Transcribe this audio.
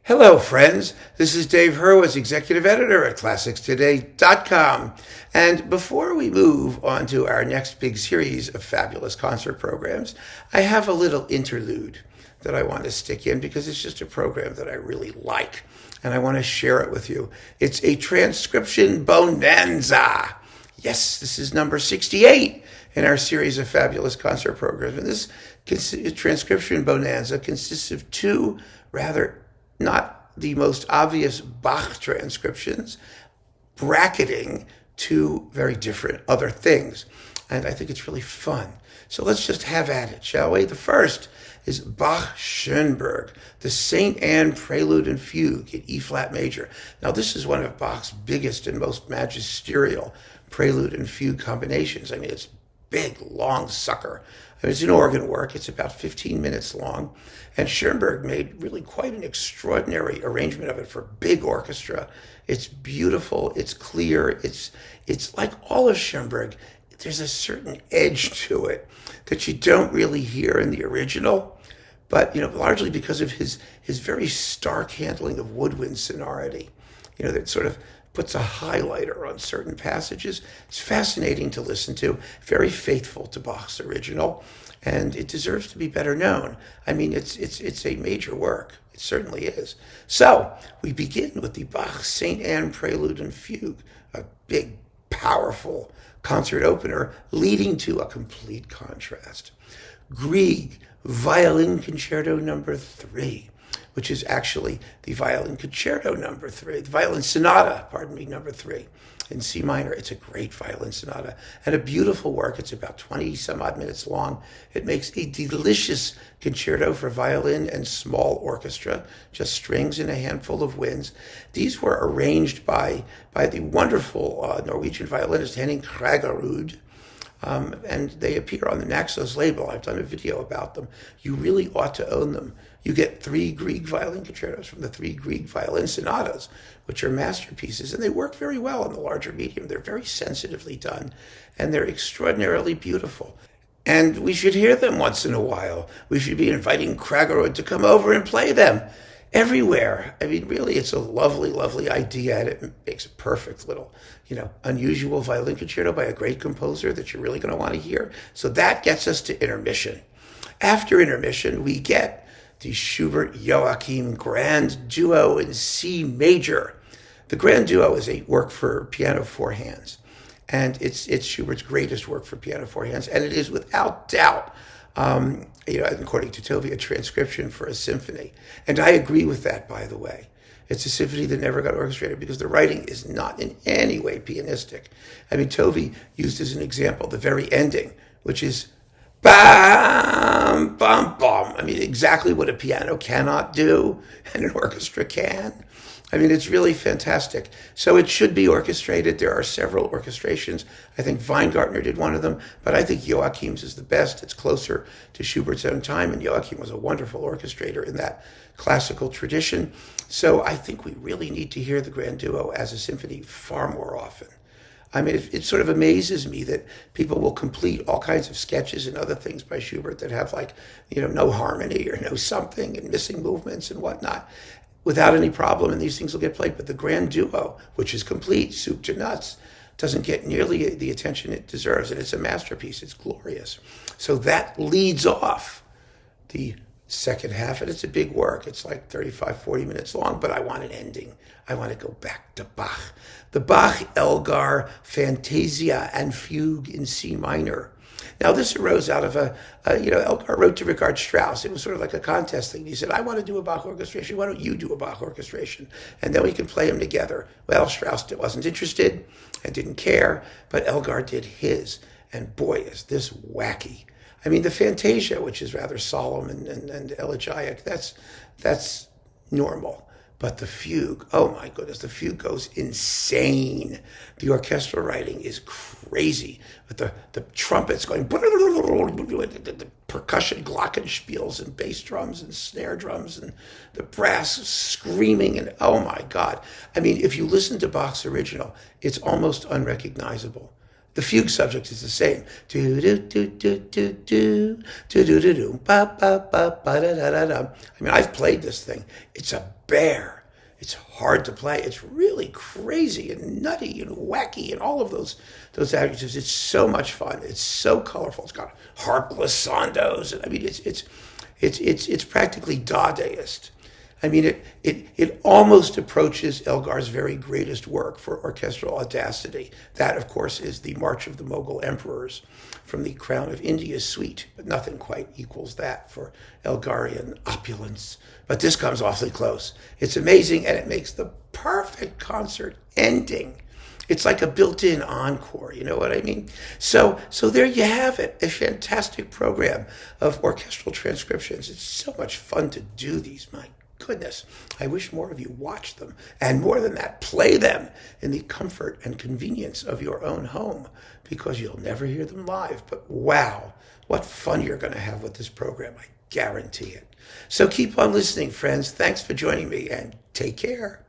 Hello, friends. This is Dave Hurwitz, Executive Editor at ClassicsToday.com. And before we move on to our next big series of fabulous concert programs, I have a little interlude that I want to stick in because it's just a program that I really like, and I want to share it with you. It's a Transcription Bonanza. Yes, this is number 68 in our series of fabulous concert programs. And this Transcription Bonanza consists of two rather not the most obvious Bach transcriptions, bracketing two very different other things. And I think it's really fun. So let's just have at it, shall we? The first is Bach Schoenberg, the St. Anne Prelude and Fugue in E-flat major. Now, this is one of Bach's biggest and most magisterial Prelude and Fugue combinations. I mean, it's big, long sucker. I mean, it's an organ work. It's about 15 minutes long. And Schoenberg made really quite an extraordinary arrangement of it for big orchestra. It's beautiful. It's clear. It's like all of Schoenberg. There's a certain edge to it that you don't really hear in the original. But, largely because of his very stark handling of woodwind sonority, that sort of puts a highlighter on certain passages. It's fascinating to listen to, very faithful to Bach's original, and it deserves to be better known. I mean, it's a major work. It certainly is. So we begin with the Bach St. Anne Prelude and Fugue, a big, powerful concert opener leading to a complete contrast. Grieg, Violin Concerto number 3, which is actually the Violin Concerto number 3, the Violin Sonata, number 3 in C minor. It's a great violin sonata and a beautiful work. It's about 20 some odd minutes long. It makes a delicious concerto for violin and small orchestra, just strings and a handful of winds. These were arranged by the wonderful Norwegian violinist Henning Kraggerud. And they appear on the Naxos label. I've done a video about them. You really ought to own them. You get 3 Grieg violin concertos from the 3 Grieg violin sonatas, which are masterpieces, and they work very well in the larger medium. They're very sensitively done, and they're extraordinarily beautiful. And we should hear them once in a while. We should be inviting Kraggerud to come over and play them everywhere. I mean, really, it's a lovely, lovely idea, and it makes a perfect little, unusual violin concerto by a great composer that you're really going to want to hear. So that gets us to intermission. After intermission, we get the Schubert-Joachim Grand Duo in C major. The Grand Duo is a work for piano 4 hands, and it's Schubert's greatest work for piano 4 hands, and it is without doubt, according to Tovey, a transcription for a symphony. And I agree with that, by the way. It's a symphony that never got orchestrated because the writing is not in any way pianistic. I mean, Tovey used as an example the very ending, which is bam, bam, bam. I mean, exactly what a piano cannot do and an orchestra can. I mean, it's really fantastic. So it should be orchestrated. There are several orchestrations. I think Weingartner did one of them, but I think Joachim's is the best. It's closer to Schubert's own time, and Joachim was a wonderful orchestrator in that classical tradition. So I think we really need to hear the Grand Duo as a symphony far more often. I mean, it sort of amazes me that people will complete all kinds of sketches and other things by Schubert that have no harmony or no something and missing movements and whatnot without any problem, and these things will get played. But the Grand Duo, which is complete, soup to nuts, doesn't get nearly the attention it deserves, and it's a masterpiece. It's glorious. So that leads off the second half, and it's a big work. It's like 35, 40 minutes long, but I want an ending. I want to go back to Bach. The Bach Elgar Fantasia and Fugue in C minor. Now, this arose out of Elgar wrote to Richard Strauss. It was sort of like a contest thing. He said, I want to do a Bach orchestration. Why don't you do a Bach orchestration? And then we can play them together. Well, Strauss wasn't interested and didn't care, but Elgar did his. And boy, is this wacky. I mean, the Fantasia, which is rather solemn and elegiac, that's normal. But the Fugue, oh my goodness, the Fugue goes insane. The orchestral writing is crazy. With the trumpets going, the percussion glockenspiels and bass drums and snare drums and the brass screaming, and oh my God. I mean, if you listen to Bach's original, it's almost unrecognizable. The fugue subject is the same. Do do do do do do do do do do ba ba ba ba da da da da. I mean, I've played this thing. It's a bear. It's hard to play. It's really crazy and nutty and wacky and all of those adjectives. It's so much fun. It's so colorful. It's got harp glissandos. I mean, it's practically Dadaist. I mean, it almost approaches Elgar's very greatest work for orchestral audacity. That, of course, is the March of the Mughal Emperors from the Crown of India suite, but nothing quite equals that for Elgarian opulence. But this comes awfully close. It's amazing, and it makes the perfect concert ending. It's like a built-in encore, you know what I mean? So there you have it, a fantastic program of orchestral transcriptions. It's so much fun to do these, my goodness. I wish more of you watched them, and more than that, play them in the comfort and convenience of your own home, because you'll never hear them live. But wow, what fun you're going to have with this program. I guarantee it. So keep on listening, friends. Thanks for joining me, and take care.